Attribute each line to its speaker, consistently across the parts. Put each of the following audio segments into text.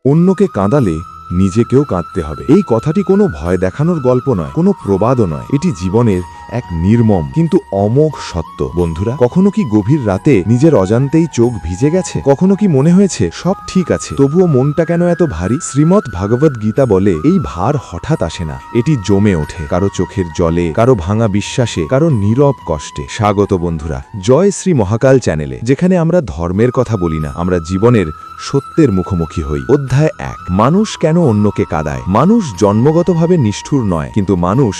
Speaker 1: অন্যকে কাঁদালে নিজেকেও কাঁদতে হবে। এই কথাটি কোনো ভয় দেখানোর গল্প নয়, কোনো প্রবাদও নয়, এটি জীবনের এক নির্মম কিন্তু অমোঘ সত্য। বন্ধুরা, কখনো কি গভীর রাতে নিজের অজান্তেই চোখ ভিজে গেছে? কখনো কি মনে হয়েছে সব ঠিক আছে, তবুও মনটা কেন এত ভারী? শ্রীমৎ ভাগবত গীতা বলে এই ভার হঠাৎ আসে না, এটি জমে ওঠে কারো চোখের জলে, কারো ভাঙা বিশ্বাসে, কারো নীরব কষ্টে। স্বাগত বন্ধুরা জয় শ্রী মহাকাল চ্যানেলে, যেখানে আমরা ধর্মের কথা বলি না, আমরা জীবনের সত্যের মুখোমুখি হই। অধ্যায় 1, মানুষ কেন অন্যকে কাঁদায়। মানুষ জন্মগতভাবে নিষ্ঠুর নয়, কিন্তু মানুষ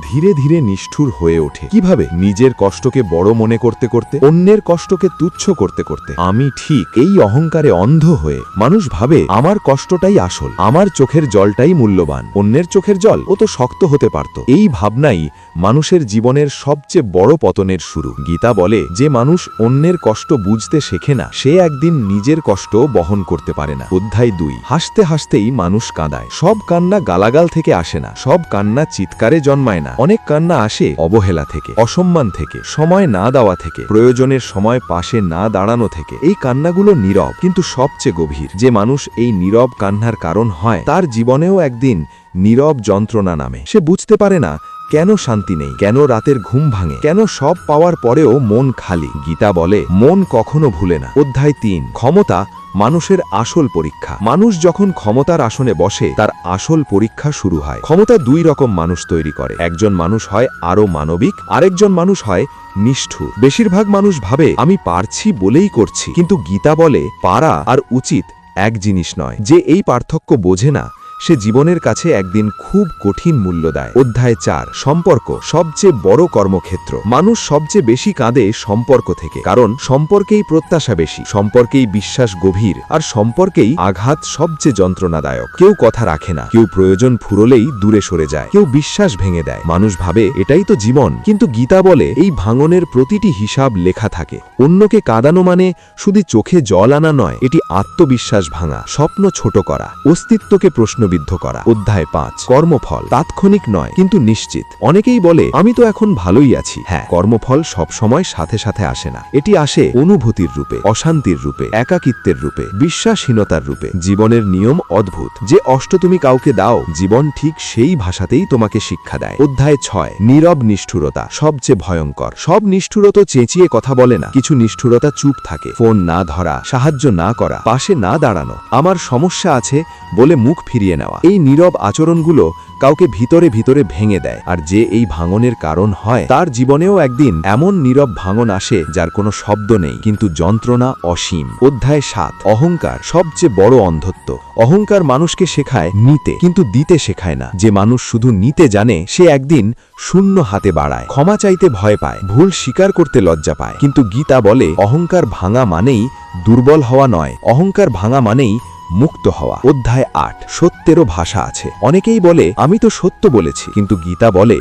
Speaker 1: ধীরে ধীরে নিষ্ঠুর হয়ে ওঠে। কিভাবে? নিজের কষ্টকে বড় মনে করতে করতে, অন্যের কষ্টকে তুচ্ছ করতে করতে, আমি ঠিক, এই অহংকারে অন্ধ হয়ে মানুষ ভাবে আমার কষ্টটাই আসল, আমার চোখের জলটাই মূল্যবান, অন্যের চোখের জল ও তো শক্ত হতে পারত। এই ভাবনাই মানুষের জীবনের সবচেয়ে বড় পতনের শুরু। গীতা বলে, যে মানুষ অন্যের কষ্ট বুঝতে শেখে না, সে একদিন নিজের কষ্ট বহন করতে পারে না। অধ্যায় 2, হাসতে হাসতেই মানুষ কাঁদায়। সব কান্না গালাগাল থেকে আসে না, সব কান্না চিৎকারে জন্মায় না। অনেক কান্না আসে অবহেলা থেকে, অসম্মান থেকে, সময় না দেওয়া থেকে, প্রয়োজনের সময় পাশে না দাঁড়ানো থেকে। এই কান্নাগুলো নীরব কিন্তু সবচেয়ে গভীর। যে মানুষ এই নীরব কান্নার কারণ হয়, তার জীবনেও একদিন নীরব যন্ত্রণা নামে। সে বুঝতে পারে না কেন শান্তি নেই, কেন রাতের ঘুম ভাঙে, কেন সব পাওয়ার পরেও মন খালি। গীতা বলে, মন কখনো ভুলে না। অধ্যায় 3, ক্ষমতা মানুষের আসল পরীক্ষা। মানুষ যখন ক্ষমতার আসনে বসে, তার আসল পরীক্ষা শুরু হয়। ক্ষমতা 2 রকম মানুষ তৈরি করে। একজন মানুষ হয় আরো মানবিক, আরেকজন মানুষ হয় নিষ্ঠুর। বেশিরভাগ মানুষ ভাবে আমি পারছি বলেই করছি, কিন্তু গীতা বলে পারা আর উচিত এক জিনিস নয়। যে এই পার্থক্য বোঝে না, সে জীবনের কাছে একদিন খুব কঠিন মূল্য দেয়। অধ্যায় 4, সম্পর্ক সবচেয়ে বড় কর্মক্ষেত্র। মানুষ সবচেয়ে বেশি কাঁদে সম্পর্ক থেকে, কারণ সম্পর্কেই প্রত্যাশা বেশি, সম্পর্কেই বিশ্বাস গভীর, আর সম্পর্কেই আঘাত সবচেয়ে যন্ত্রণাদায়ক। কেউ কথা রাখে না, কেউ প্রয়োজন ফুরলেই দূরে সরে যায়, কেউ বিশ্বাস ভেঙে দেয়। মানুষ ভাবে এটাই তো জীবন, কিন্তু গীতা বলে এই ভাঙনের প্রতিটি হিসাব লেখা থাকে। অন্যকে কাঁদানো মানে শুধু চোখে জল আনা নয়, এটি আত্মবিশ্বাস ভাঙা, স্বপ্ন ছোট করা, অস্তিত্বকে প্রশ্নবিদ্ধ করা। অধ্যায় 5, কর্মফল তাৎক্ষণিক নয় কিন্তু নিশ্চিত। অনেকেই বলে আমি তো এখন ভালোই আছি। হ্যাঁ, কর্মফল সব সময় সাথে সাথে আসে না। এটি আসে অনুভূতির রূপে, অশান্তির রূপে, একাকিত্বের রূপে, বিশ্বাসহীনতার রূপে। জীবনের নিয়ম অদ্ভুত। যে অষ্ট তুমি কাউকে দাও, জীবন ঠিক সেই ভাষাতেই তোমাকে শিক্ষা দেয়। অধ্যায় 6, নীরব নিষ্ঠুরতা সবচেয়ে ভয়ঙ্কর। সব নিষ্ঠুরতা চেঁচিয়ে কথা বলে না, কিছু নিষ্ঠুরতা চুপ থাকে। ফোন না ধরা, সাহায্য না করা, পাশে না দাঁড়ানো, আমার সমস্যা আছে বলে মুখ ফিরিয়ে নেওয়া। এই নীরব আচরণগুলো কাউকে ভিতরে ভিতরে ভেঙে দেয়, আর যে এই ভাঙনের কারণ হয়, তার জীবনেও একদিন এমন নীরব ভাঙন আসে যার কোনো শব্দ নেই, কিন্তু যন্ত্রণা অসীম। অধ্যায় 7, অহংকার সবচেয়ে বড় অন্ধত্ব। অহংকার মানুষকে শেখায় নিতে, কিন্তু দিতে শেখায় না। যে মানুষ শুধু নিতে জানে, সে একদিন শূন্য হাতে বাড়ায়, ক্ষমা চাইতে ভয় পায়, ভুল স্বীকার করতে লজ্জা পায়। কিন্তু গীতা বলে, অহংকার ভাঙা মানেই দুর্বল হওয়া নয়, অহংকার ভাঙা মানেই মুক্ত হওয়া। অধ্যায় 8, সত্যেরও ভাষা আছে। অনেকেই বলে আমি তো সত্য বলেছি, কিন্তু গীতা বলে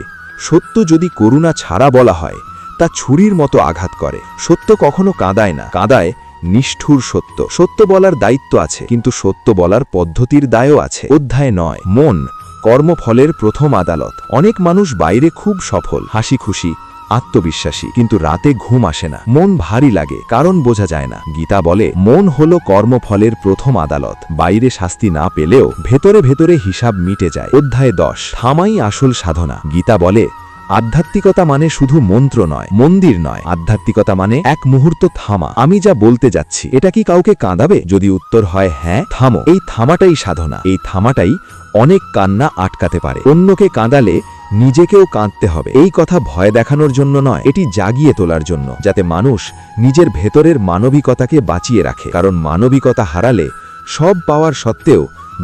Speaker 1: সত্য যদি করুণা ছাড়া বলা হয়, তা ছুরির মতো আঘাত করে। সত্য কখনো কাঁদায় না, কাঁদায় নিষ্ঠুর সত্য। সত্য বলার দায়িত্ব আছে, কিন্তু সত্য বলার পদ্ধতির দায়ও আছে। অধ্যায় 9, মন কর্মফলের প্রথম আদালত। অনেক মানুষ বাইরে খুব সফল, হাসি খুশি, আত্মবিশ্বাসী, কিন্তু রাতে ঘুম আসে না, মন ভারী লাগে, কারণ বোঝা যায় না। গীতা বলে মন হলো কর্মফলের প্রথম আদালত। বাইরে শাস্তি না পেলেও ভেতরে ভেতরে হিসাব মিটে যায়। অধ্যায় 10, থামাই আসল সাধনা। গীতা বলে আধ্যাত্মিকতা মানে শুধু মন্ত্র নয়, মন্দির নয়, আধ্যাত্মিকতা মানে এক মুহূর্ত থামা। আমি যা বলতে যাচ্ছি এটা কি কাউকে কাঁদাবে? যদি উত্তর হয় হ্যাঁ, থামো। এই থামাটাই সাধনা, এই থামাটাই অনেক কান্না আটকাতে পারে। অন্যকে কাঁদালে নিজেকেও কাঁদতে হবে। এই কথা ভয় দেখানোর জন্য নয়, এটি জাগিয়ে তোলার জন্য, যাতে মানুষ নিজের ভেতরের মানবিকতাকে বাঁচিয়ে রাখে। কারণ মানবিকতা হারালে সব পাওয়ার সত্ত্বেও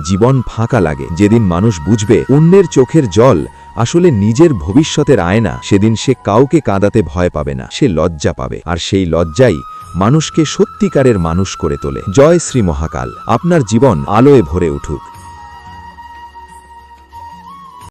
Speaker 1: জীবন ফাঁকা লাগে। যেদিন মানুষ বুঝবে অন্যের চোখের জল আসলে নিজের ভবিষ্যতের আয়না, সেদিন সে কাউকে কাঁদাতে ভয় পাবে না, সে লজ্জা পাবে। আর সেই লজ্জাই মানুষকে সত্যিকারের মানুষ করে তোলে। জয় শ্রী মহাকাল। আপনার জীবন আলোয় ভরে উঠুক।